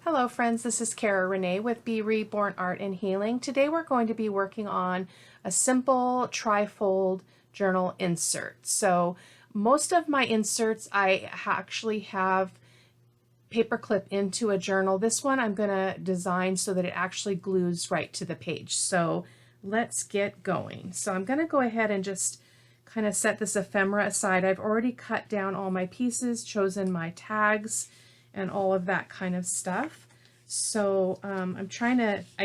Hello friends, this is Cara-Renee with B.Reborn Art and Healing. Today we're going to be working on a simple trifold journal insert. So most of my inserts I actually have paper clip into a journal. This one I'm going to design so that it actually glues right to the page. So let's get going. So I'm going to go ahead and just kind of set this ephemera aside. I've already cut down all my pieces, chosen my tags, and all of that kind of stuff. So I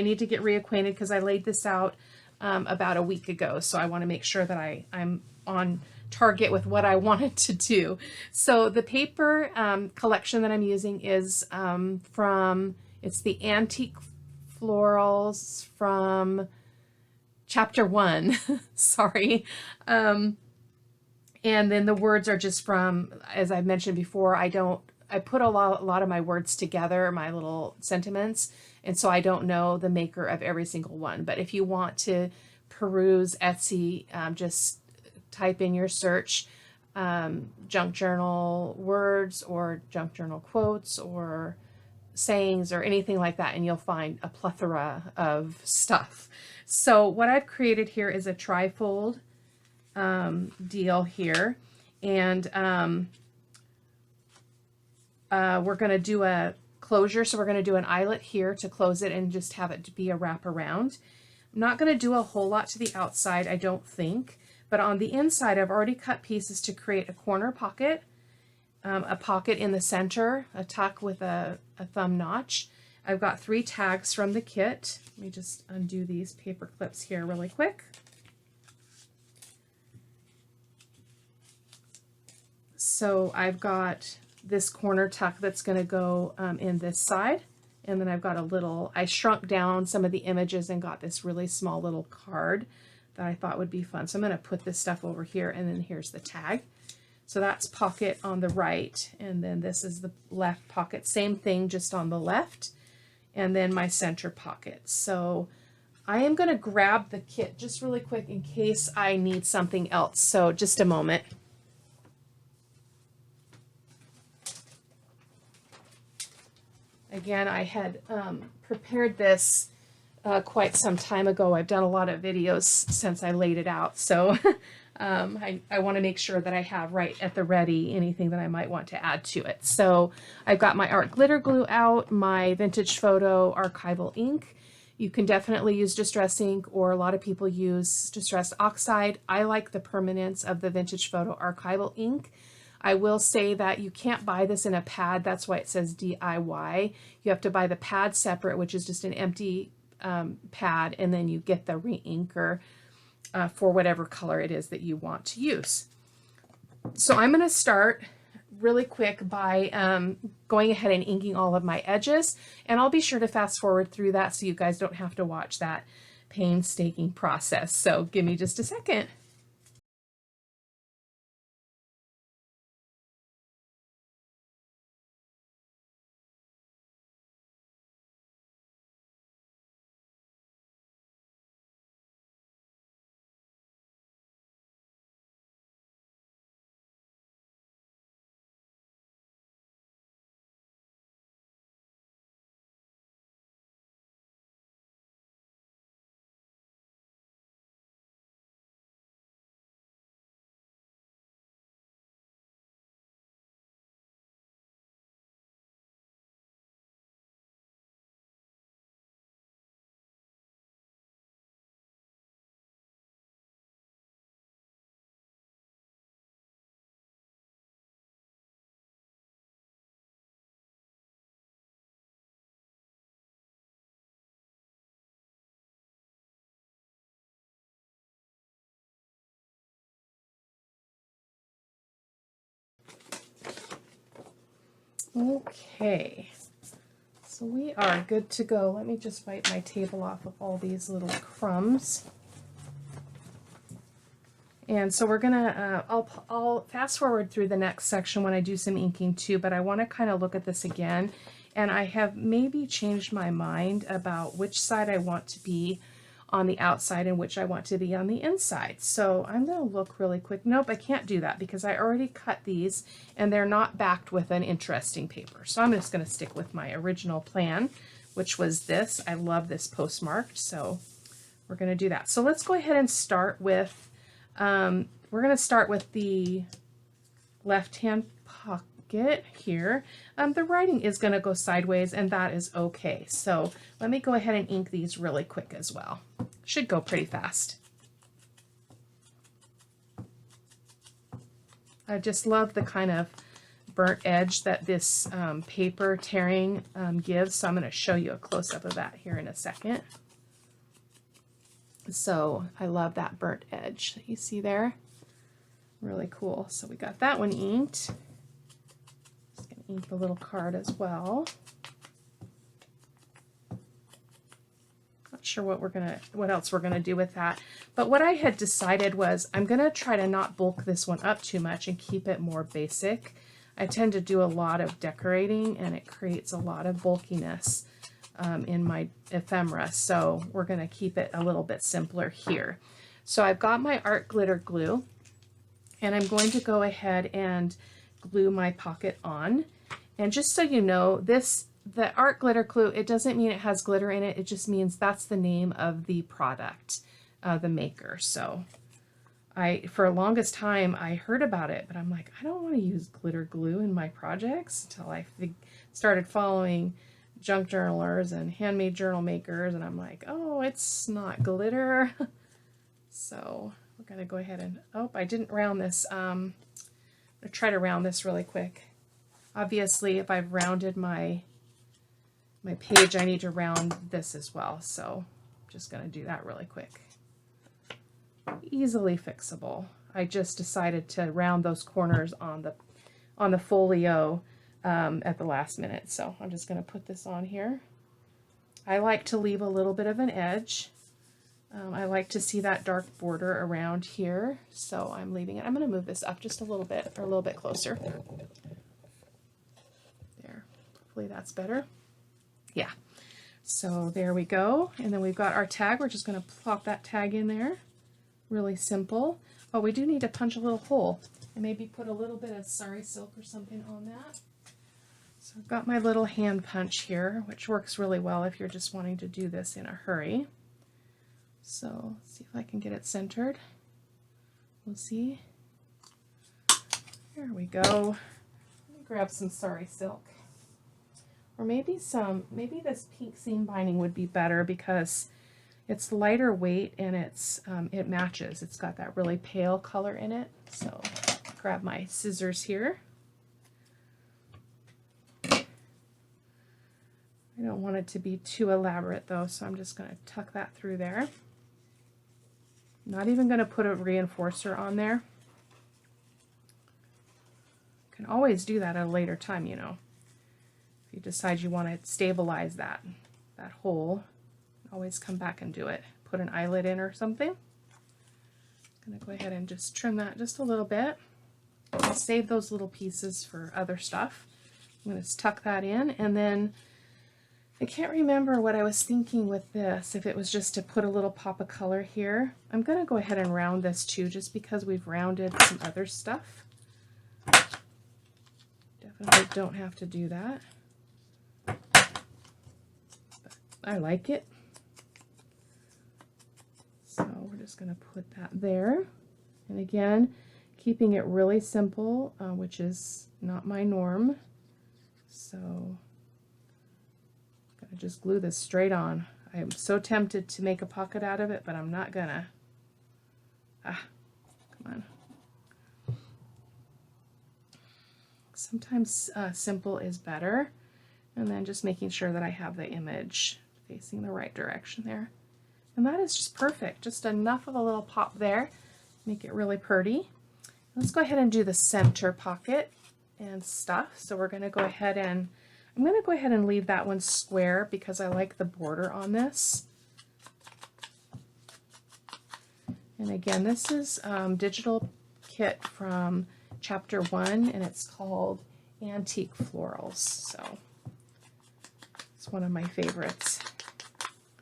need to get reacquainted because I laid this out about a week ago. So I want to make sure that I'm on target with what I wanted to do. So the paper collection that I'm using is it's the Antique Florals from Chapter 1, sorry. And then the words are just from, as I've mentioned before, I put a lot of my words together, my little sentiments, and so I don't know the maker of every single one. But if you want to peruse Etsy, just type in your search junk journal words or junk journal quotes or sayings or anything like that, and you'll find a plethora of stuff. So what I've created here is a trifold deal here, and we're going to do a closure, so we're going to do an eyelet here to close it and just have it to be a wraparound. I'm not going to do a whole lot to the outside, I don't think, but on the inside I've already cut pieces to create a corner pocket, a pocket in the center, a tuck with a thumb notch. I've got 3 tags from the kit. Let me just undo these paper clips here really quick. So I've got this corner tuck that's going to go in this side, and then I've got I shrunk down some of the images and got this really small little card that I thought would be fun. So I'm going to put this stuff over here, and then here's the tag. So that's pocket on the right, and then this is the left pocket. Same thing, just on the left, and then my center pocket. So I am going to grab the kit just really quick in case I need something else. So just a moment. Again, I had prepared this quite some time ago. I've done a lot of videos since I laid it out, so I want to make sure that I have right at the ready anything that I might want to add to it. So I've got my art glitter glue out, my vintage photo archival ink. You can definitely use distress ink, or a lot of people use distressed oxide. I like the permanence of the vintage photo archival ink. I will say that you can't buy this in a pad. That's why it says DIY. You have to buy the pad separate, which is just an empty pad, and then you get the re-inker for whatever color it is that you want to use. So I'm going to start really quick by going ahead and inking all of my edges, and I'll be sure to fast forward through that so you guys don't have to watch that painstaking process. So give me just a second. Okay, so we are good to go. Let me just wipe my table off of all these little crumbs. And so we're gonna, I'll fast forward through the next section when I do some inking too, but I want to kind of look at this again. And I have maybe changed my mind about which side I want to be on the outside and which I want to be on the inside. So I'm going to look really quick. Nope, I can't do that because I already cut these and they're not backed with an interesting paper. So I'm just going to stick with my original plan, which was this. I love this postmarked, so we're going to do that. So let's go ahead and start with, we're going to start with the left-hand pocket here. The writing is going to go sideways, and that is okay. So let me go ahead and ink these really quick as well. Should go pretty fast. I just love the kind of burnt edge that this paper tearing gives. So I'm going to show you a close-up of that here in a second. So I love that burnt edge that you see there. Really cool. So we got that one inked. Just going to ink the little card as well. Not sure what else we're gonna do with that. But what I had decided was I'm gonna try to not bulk this one up too much and keep it more basic. I tend to do a lot of decorating and it creates a lot of bulkiness in my ephemera. So we're gonna keep it a little bit simpler here. So I've got my art glitter glue and I'm going to go ahead and glue my pocket on. And just so you know, the art glitter glue, it doesn't mean it has glitter in it. It just means that's the name of the product, the maker. So for the longest time, I heard about it, but I'm like, I don't want to use glitter glue in my projects until I started following junk journalers and handmade journal makers. And I'm like, oh, it's not glitter. So we're going to go ahead and, oh, I didn't round this. I'm going to try to round this really quick. Obviously, if I've rounded my page, I need to round this as well. So I'm just going to do that really quick. Easily fixable. I just decided to round those corners on the folio at the last minute. So I'm just going to put this on here. I like to leave a little bit of an edge. I like to see that dark border around here. So I'm leaving it. I'm going to move this up just a little bit, or a little bit closer. There. Hopefully that's better. Yeah, so there we go. And then we've got our tag. We're just going to plop that tag in there. Really simple. Oh, we do need to punch a little hole and maybe put a little bit of sari silk or something on that. So I've got my little hand punch here, which works really well if you're just wanting to do this in a hurry. So let's see if I can get it centered. We'll see. There we go. Let me grab some sari silk. Or maybe this pink seam binding would be better because it's lighter weight and it matches. It's got that really pale color in it. So grab my scissors here. I don't want it to be too elaborate though, so I'm just going to tuck that through there. Not even going to put a reinforcer on there. You can always do that at a later time, you know. If you decide you want to stabilize that hole, always come back and do it. Put an eyelet in or something. I'm going to go ahead and just trim that just a little bit. I'll save those little pieces for other stuff. I'm going to tuck that in, and then I can't remember what I was thinking with this, if it was just to put a little pop of color here. I'm going to go ahead and round this too, just because we've rounded some other stuff. Definitely don't have to do that. I like it. So we're just going to put that there. And again, keeping it really simple, which is not my norm. So I'm going to just glue this straight on. I am so tempted to make a pocket out of it, but I'm not gonna. Come on. Sometimes simple is better. And then just making sure that I have the image facing the right direction there. And that is just perfect. Just enough of a little pop there. Make it really pretty. Let's go ahead and do the center pocket and stuff. So we're going to go ahead and, I'm going to go ahead and leave that one square because I like the border on this. And again, this is digital kit from chapter 1, and it's called Antique Florals. So it's one of my favorites.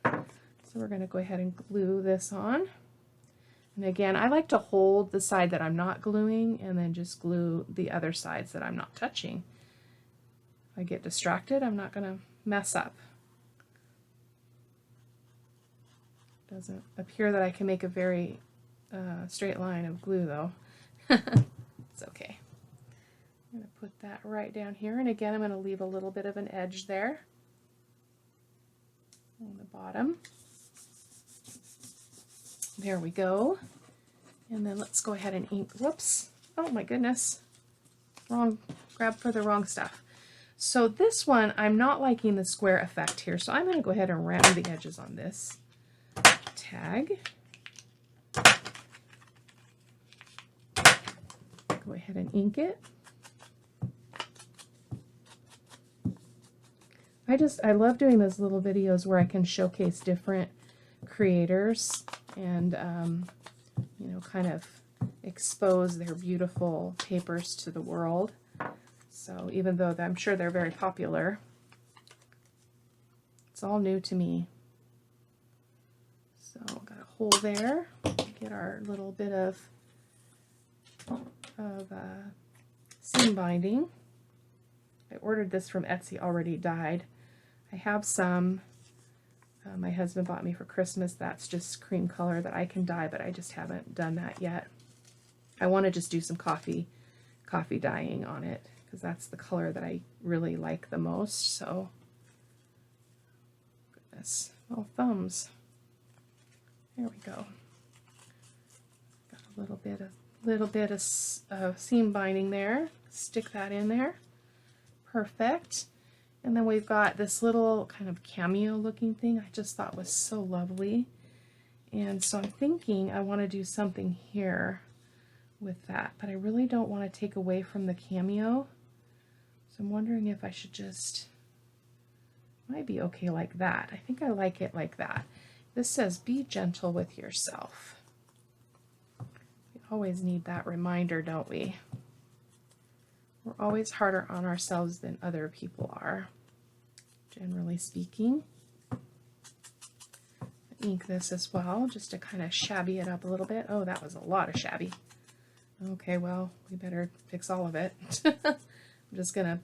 So So we're going to go ahead and glue this on. And again, I like to hold the side that I'm not gluing and then just glue the other sides that I'm not touching. If I get distracted, I'm not going to mess up. Doesn't appear that I can make a very straight line of glue though. It's okay. I'm going to put that right down here, and again I'm going to leave a little bit of an edge there on the bottom. There we go. And then let's go ahead and ink. Whoops. Oh my goodness. Grab for the wrong stuff. So this one, I'm not liking the square effect here, so I'm going to go ahead and round the edges on this tag. Go ahead and ink it. I love doing those little videos where I can showcase different creators and you know, kind of expose their beautiful papers to the world. So even though I'm sure they're very popular, it's all new to me. So got a hole there. Get our little bit of seam binding. I ordered this from Etsy already dyed. I have some my husband bought me for Christmas. That's just cream color that I can dye, but I just haven't done that yet. I want to just do some coffee dyeing on it because that's the color that I really like the most. So, goodness, oh thumbs. There we go. Got a little bit of seam binding there. Stick that in there. Perfect. And then we've got this little kind of cameo looking thing I just thought was so lovely. And so I'm thinking I want to do something here with that, but I really don't want to take away from the cameo. So I'm wondering if I should just, might be okay like that. I think I like it like that. This says, be gentle with yourself. We always need that reminder, don't we? We're always harder on ourselves than other people are, generally speaking. Ink this as well, just to kind of shabby it up a little bit. Oh, that was a lot of shabby. Okay, well, we better fix all of it. I'm just going to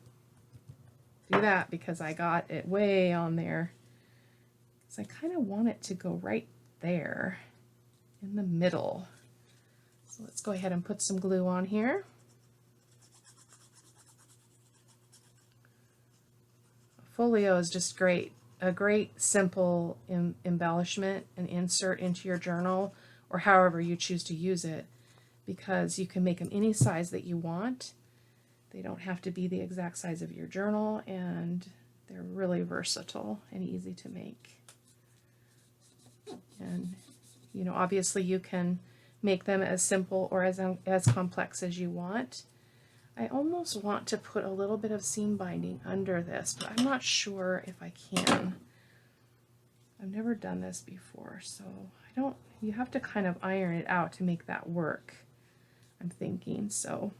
do that because I got it way on there. So I kind of want it to go right there in the middle. So let's go ahead and put some glue on here. Folio is just great. A great simple embellishment and insert into your journal or however you choose to use it, because you can make them any size that you want. They don't have to be the exact size of your journal, and they're really versatile and easy to make. And you know, obviously you can make them as simple or as complex as you want. I almost want to put a little bit of seam binding under this, but I'm not sure if I can. I've never done this before, so you have to kind of iron it out to make that work, I'm thinking. So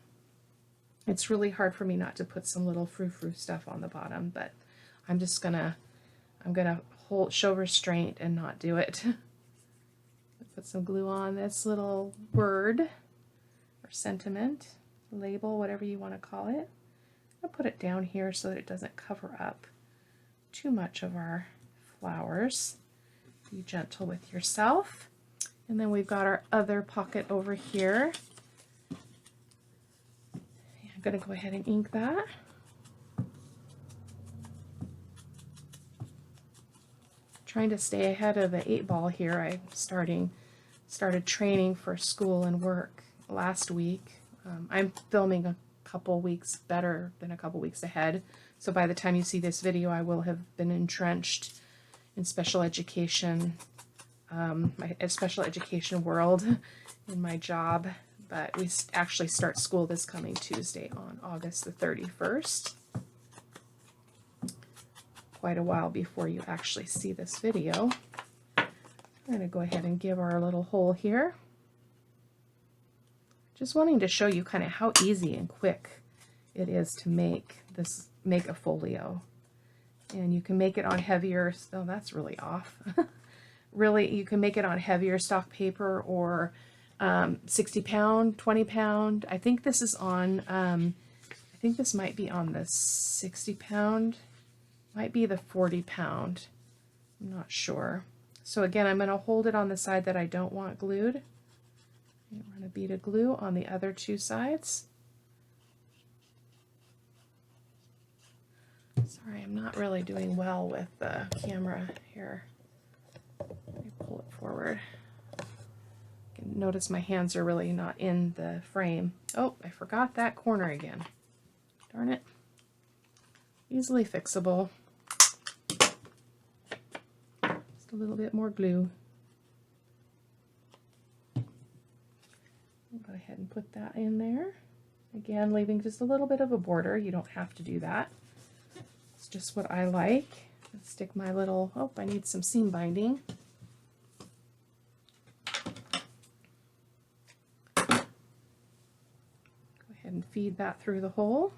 it's really hard for me not to put some little frou-frou stuff on the bottom, but I'm gonna show restraint and not do it. Put some glue on this little word or sentiment, label, whatever you want to call it. I'll put it down here so that it doesn't cover up too much of our flowers. Be gentle with yourself. And then we've got our other pocket over here. I'm going to go ahead and ink that. Trying to stay ahead of the 8-ball here. I started training for school and work last week. I'm filming a couple weeks better than a couple weeks ahead, so by the time you see this video I will have been entrenched in special education, my special education world in my job. But we actually start school this coming Tuesday on August the 31st. Quite a while before you actually see this video. I'm going to go ahead and give our little hole here. Just wanting to show you kind of how easy and quick it is to make a folio. And you can make it on heavier, oh that's really off, really, you can make it on heavier stock paper or 60 pound, 20 pound. I think this is on, I think this might be on the 60 pound, might be the 40 pound. I'm not sure. So again, I'm going to hold it on the side that I don't want glued. And run a bead of glue on the other two sides. Sorry, I'm not really doing well with the camera here. Let me pull it forward. You can notice my hands are really not in the frame. Oh, I forgot that corner again. Darn it. Easily fixable. Just a little bit more glue. I'll go ahead and put that in there. Again, leaving just a little bit of a border. You don't have to do that. It's just what I like. Let's stick my little, oh, I need some seam binding. Go ahead and feed that through the hole.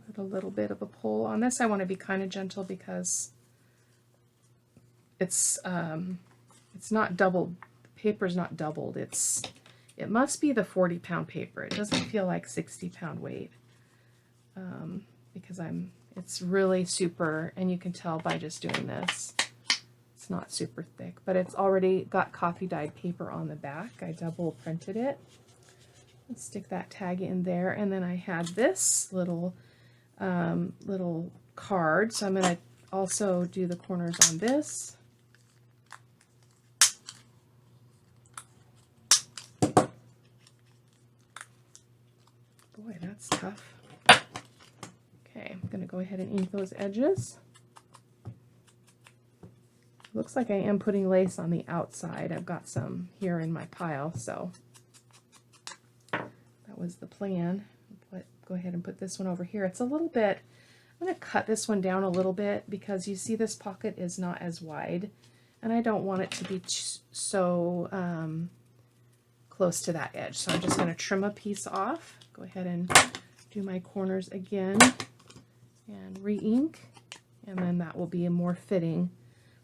Put a little bit of a pull on this. I want to be kind of gentle because it's not doubled. The paper's not doubled. It must be the 40 pound paper. It doesn't feel like 60 pound weight because it's really super, and you can tell by just doing this. It's not super thick, but it's already got coffee dyed paper on the back. I double printed it. Let's stick that tag in there, and then I had this little card, so I'm going to also do the corners on this. Boy, that's tough. Okay, I'm going to go ahead and ink those edges. Looks like I am putting lace on the outside. I've got some here in my pile, so that was the plan. Go ahead and put this one over here. It's a little bit, I'm going to cut this one down a little bit because you see this pocket is not as wide, and I don't want it to be so close to that edge. So I'm just going to trim a piece off. Go ahead and do my corners again and re-ink, and then that will be more fitting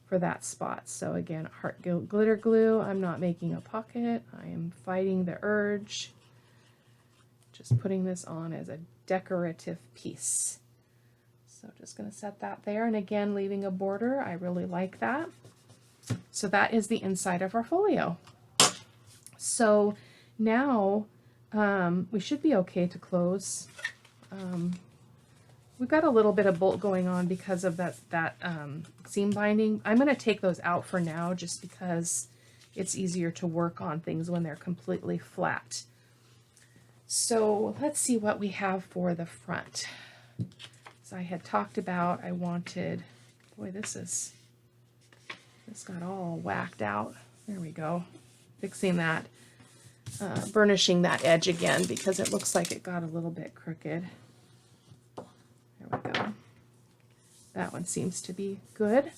for that spot. So again, heart glitter glue. I'm not making a pocket. I am fighting the urge. Just putting this on as a decorative piece. So just going to set that there, and again leaving a border. I really like that. So that is the inside of our folio. So now we should be okay to close. We've got a little bit of bolt going on because of that seam binding. I'm going to take those out for now just because it's easier to work on things when they're completely flat. So let's see what we have for the front. So I had talked about, I wanted, boy, this got all whacked out. There we go. Fixing that, burnishing that edge again because it looks like it got a little bit crooked. There we go. That one seems to be good.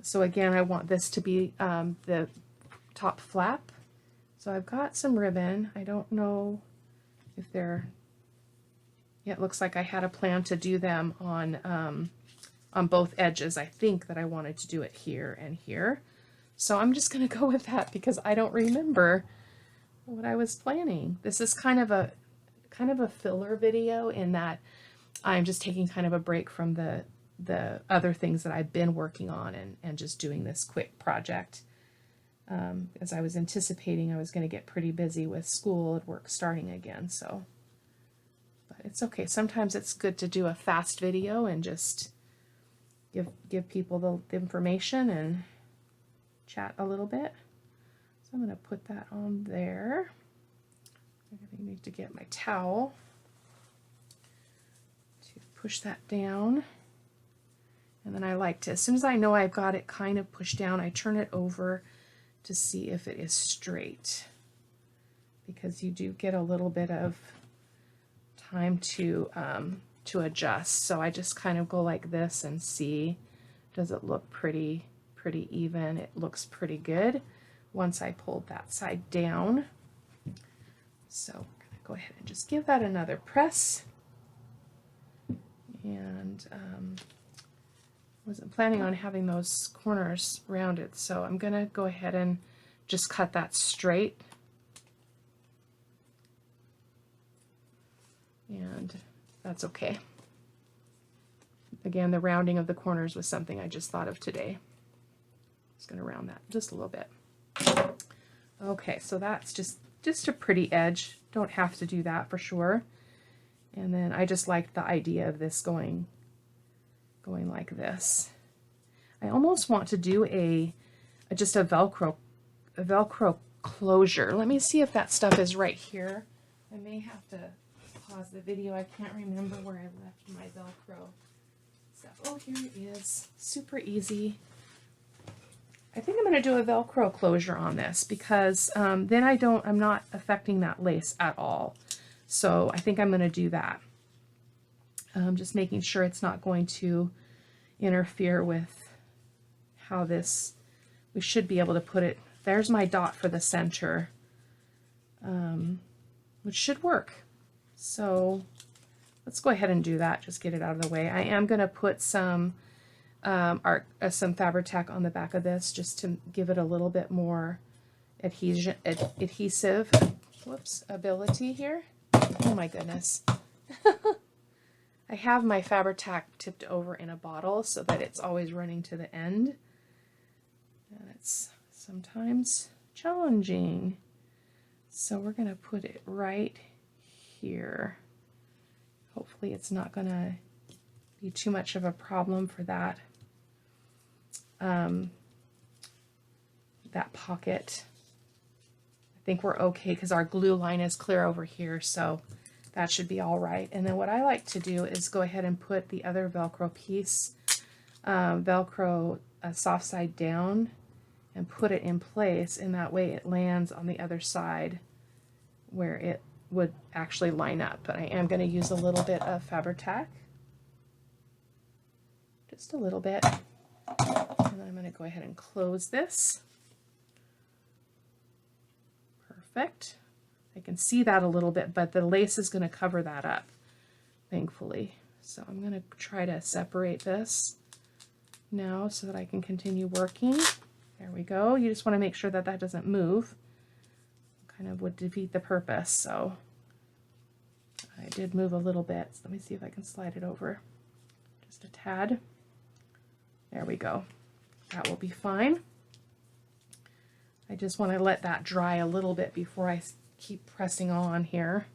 So again, I want this to be the top flap. So I've got some ribbon. I don't know if they're, yeah, it looks like I had a plan to do them on both edges. I think that I wanted to do it here and here. So I'm just going to go with that because I don't remember what I was planning. This is kind of a filler video in that I'm just taking kind of a break from the other things that I've been working on and just doing this quick project. As I was anticipating I was going to get pretty busy with school and work starting again, so but it's okay. Sometimes it's good to do a fast video and just give people the information and chat a little bit. So I'm going to put that on there. I need to get my towel to push that down. And then I like to, as soon as I know I've got it kind of pushed down, I turn it over to see if it is straight, because you do get a little bit of time to adjust. So I just kind of go like this and see, does it look pretty even? It looks pretty good once I pulled that side down. So we're going to go ahead and just give that another press. And wasn't planning on having those corners rounded, so I'm going to go ahead and just cut that straight. And that's okay. Again, the rounding of the corners was something I just thought of today. Just going to round that just a little bit. Okay, so that's just a pretty edge. Don't have to do that for sure. And then I just liked the idea of this going like this. I almost want to do just a Velcro closure. Let me see if that stuff is right here. I may have to pause the video. I can't remember where I left my Velcro stuff. Oh, here it is. Super easy. I think I'm going to do a Velcro closure on this because then I'm not affecting that lace at all. So I think I'm going to do that. Just making sure it's not going to interfere with how this, we should be able to put it, there's my dot for the center, which should work. So let's go ahead and do that, just get it out of the way. I am going to put some Fabri-Tac on the back of this just to give it a little bit more adhesive ability here. Oh my goodness. I have my Fabri-Tac tipped over in a bottle so that it's always running to the end. And it's sometimes challenging. So we're going to put it right here. Hopefully it's not going to be too much of a problem for that that pocket. I think we're okay because our glue line is clear over here, so that should be all right. And then what I like to do is go ahead and put the other Velcro piece, Velcro soft side down, and put it in place, and that way it lands on the other side where it would actually line up. But I am going to use a little bit of Fabri-Tac, just a little bit, and then I'm going to go ahead and close this. Perfect. I can see that a little bit, but the lace is going to cover that up, thankfully. So I'm going to try to separate this now so that I can continue working. There we go. You just want to make sure that that doesn't move. Kind of would defeat the purpose. So I did move a little bit. So let me see if I can slide it over just a tad. There we go. That will be fine. I just want to let that dry a little bit before I keep pressing on here.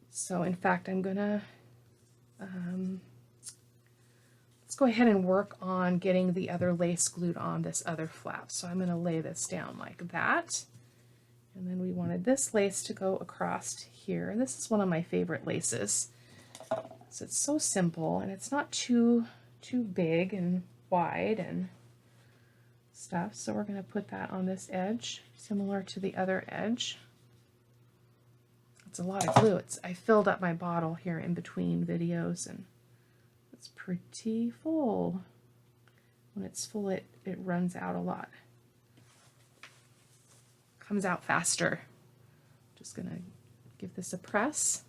So in fact, I'm gonna let's go ahead and work on getting the other lace glued on this other flap. So I'm gonna lay this down like that, and then we wanted this lace to go across here. This is one of my favorite laces. So it's so simple, and it's not too big and wide and stuff. So we're going to put that on this edge, similar to the other edge. It's a lot of glue. I filled up my bottle here in between videos, and it's pretty full. When it's full, it runs out a lot. Comes out faster. Just going to give this a press.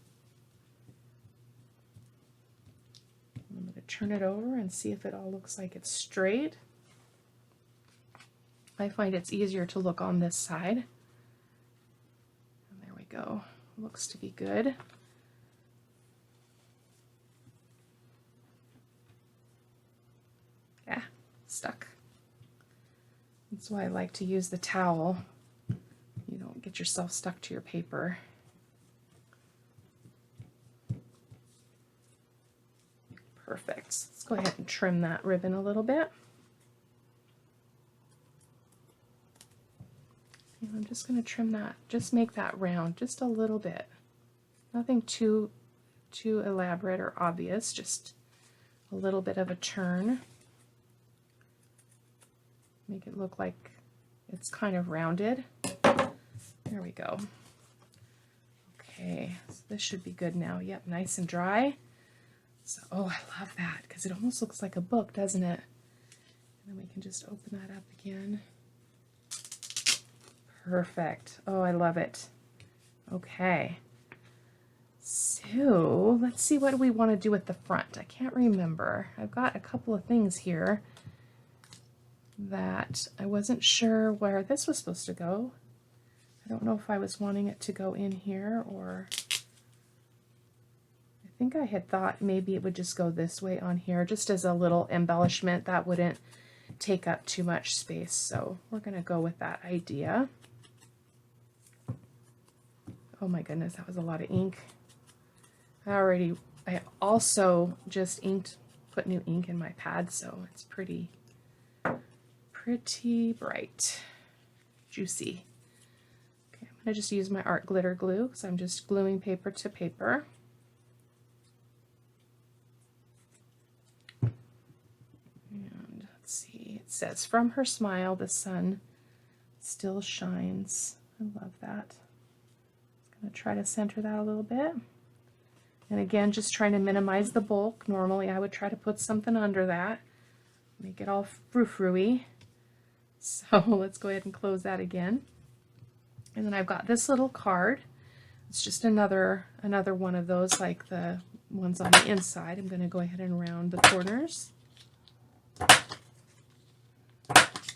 I'm going to turn it over and see if it all looks like it's straight. I find it's easier to look on this side. And there we go. Looks to be good. Yeah, stuck. That's why I like to use the towel. You don't get yourself stuck to your paper. Perfect. Let's go ahead and trim that ribbon a little bit. And I'm just going to trim that, just make that round just a little bit. Nothing too elaborate or obvious, just a little bit of a turn. Make it look like it's kind of rounded. There we go. Okay, so this should be good now. Yep, nice and dry. So, oh, I love that because it almost looks like a book, doesn't it? And then we can just open that up again. Perfect. Oh, I love it. Okay. So let's see what we want to do with the front. I can't remember. I've got a couple of things here that I wasn't sure where this was supposed to go. I don't know if I was wanting it to go in here, or I think I had thought maybe it would just go this way on here, just as a little embellishment that wouldn't take up too much space. So we're going to go with that idea. Oh my goodness, that was a lot of ink. I also just put new ink in my pad, so it's pretty bright, juicy. Okay, I'm going to just use my art glitter glue because I'm just gluing paper to paper. And let's see, it says, "From her smile, the sun still shines." I love that. I'm going to try to center that a little bit. And again, just trying to minimize the bulk. Normally I would try to put something under that, make it all frou-frou-y. So let's go ahead and close that again. And then I've got this little card. It's just another one of those, like the ones on the inside. I'm going to go ahead and round the corners.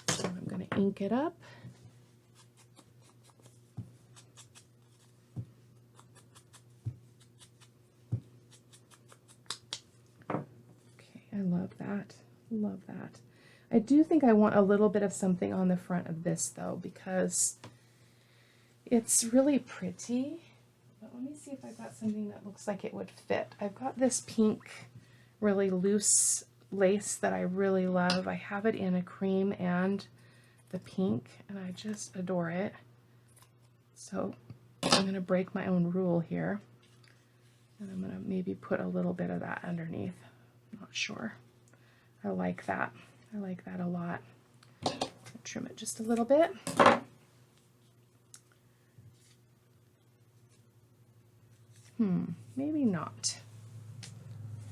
So I'm going to ink it up. I love that. Love that. I do think I want a little bit of something on the front of this though, because it's really pretty. But let me see if I've got something that looks like it would fit. I've got this pink, really loose lace that I really love. I have it in a cream and the pink, and I just adore it. So I'm going to break my own rule here, and I'm going to maybe put a little bit of that underneath. Not sure. I like that. I like that a lot. I'll trim it just a little bit. Maybe not.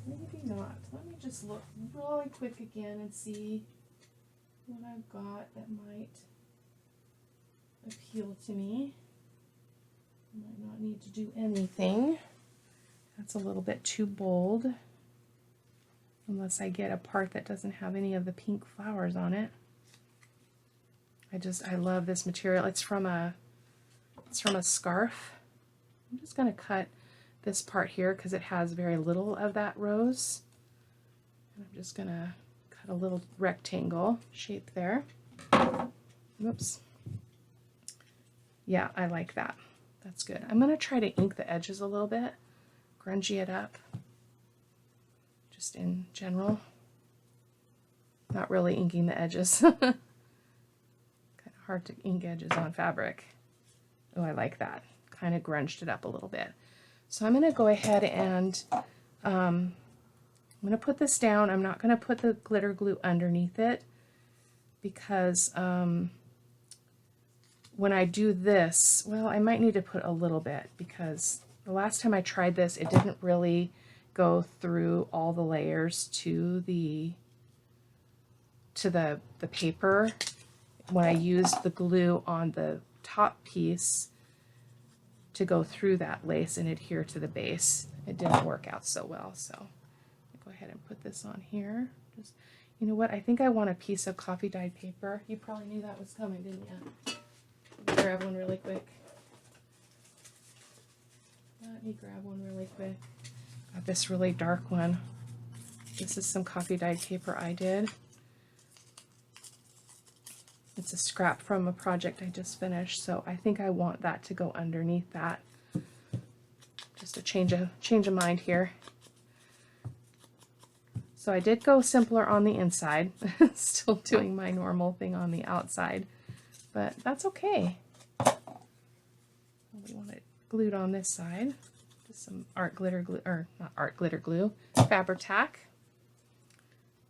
Maybe not. Let me just look really quick again and see what I've got that might appeal to me. I might not need to do anything. That's a little bit too bold. Unless I get a part that doesn't have any of the pink flowers on it. I love this material. It's from a scarf. I'm just going to cut this part here because it has very little of that rose. And I'm just going to cut a little rectangle shape there. Whoops. Yeah, I like that. That's good. I'm going to try to ink the edges a little bit, grungy it up. Just in general, not really inking the edges. Kind of hard to ink edges on fabric. Oh, I like that. Kind of grunged it up a little bit. So I'm going to go ahead and I'm going to put this down. I'm not going to put the glitter glue underneath it because when I do this, well, I might need to put a little bit because the last time I tried this, it didn't really go through all the layers to the paper when I used the glue on the top piece to go through that lace and adhere to the base. It didn't work out so well, so I'll go ahead and put this on here. Just, you know what, I think I want a piece of coffee dyed paper. You probably knew that was coming, didn't you? Let me grab one really quick. Got this really dark one. This is some coffee dyed paper I did. It's a scrap from a project I just finished, so I think I want that to go underneath that. Just a change of mind here. So I did go simpler on the inside, still doing my normal thing on the outside, but that's okay. We want it glued on this side. Some art glitter glue, or not art glitter glue, Fabri-Tac.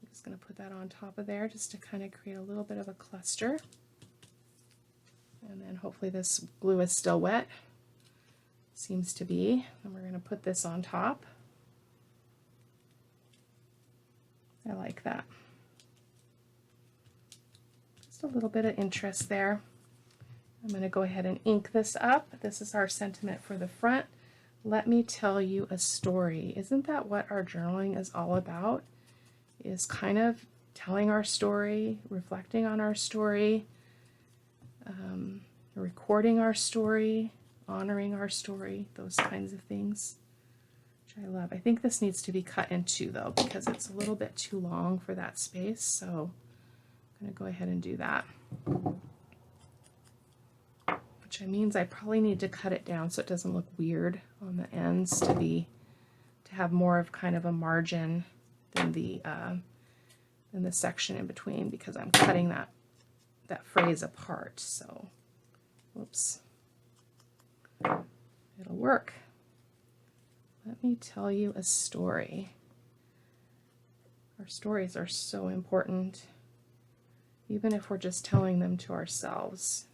I'm just going to put that on top of there just to kind of create a little bit of a cluster. And then hopefully this glue is still wet. Seems to be. And we're going to put this on top. I like that. Just a little bit of interest there. I'm going to go ahead and ink this up. This is our sentiment for the front. Let me tell you a story. Isn't that what our journaling is all about? Is kind of telling our story, reflecting on our story, recording our story, honoring our story, those kinds of things, which I love. I think this needs to be cut in two though, because it's a little bit too long for that space. So I'm going to go ahead and do that. Which means I probably need to cut it down so it doesn't look weird on the ends, to have more of kind of a margin than the section in between, because I'm cutting that phrase apart. So, whoops, it'll work. Let me tell you a story. Our stories are so important, even if we're just telling them to ourselves.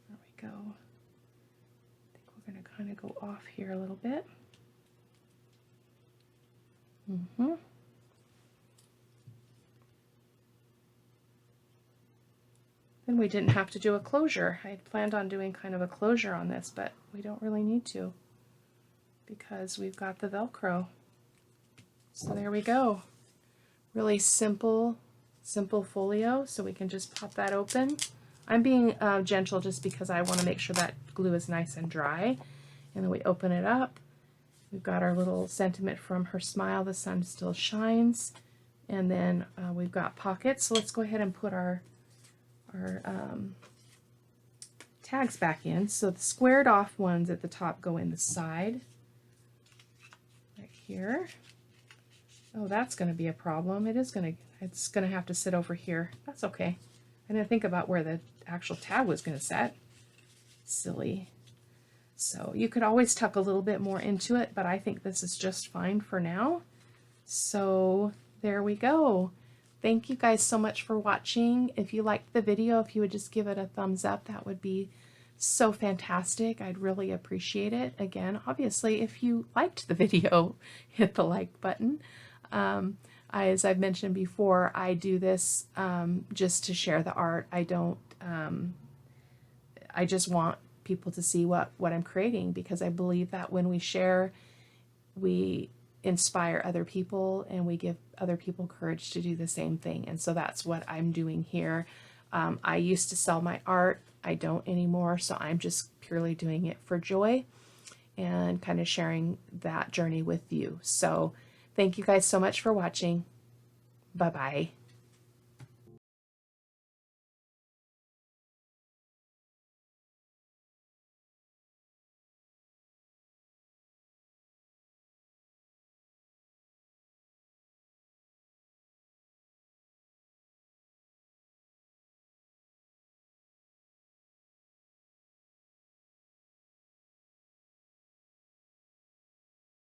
There we go. I think we're going to kind of go off here a little bit. Then we didn't have to do a closure. I had planned on doing kind of a closure on this, but we don't really need to because we've got the Velcro. So there we go. Really simple folio, so we can just pop that open. I'm being gentle just because I want to make sure that glue is nice and dry. And then we open it up. We've got our little sentiment from her smile, the sun still shines. And then we've got pockets. So let's go ahead and put our tags back in. So the squared off ones at the top go in the side, right here. Oh, that's going to be a problem. It's going to have to sit over here. That's okay. I didn't think about where the actual tag was going to sit. Silly. So you could always tuck a little bit more into it, but I think this is just fine for now. So there we go. Thank you guys so much for watching. If you liked the video, if you would just give it a thumbs up, that would be so fantastic. I'd really appreciate it. Again, obviously, if you liked the video, hit the like button. As I've mentioned before, I do this just to share the art. I don't, I just want people to see what I'm creating, because I believe that when we share, we inspire other people and we give other people courage to do the same thing. And so that's what I'm doing here. I used to sell my art. I don't anymore. So I'm just purely doing it for joy and kind of sharing that journey with you. So thank you guys so much for watching. Bye-bye.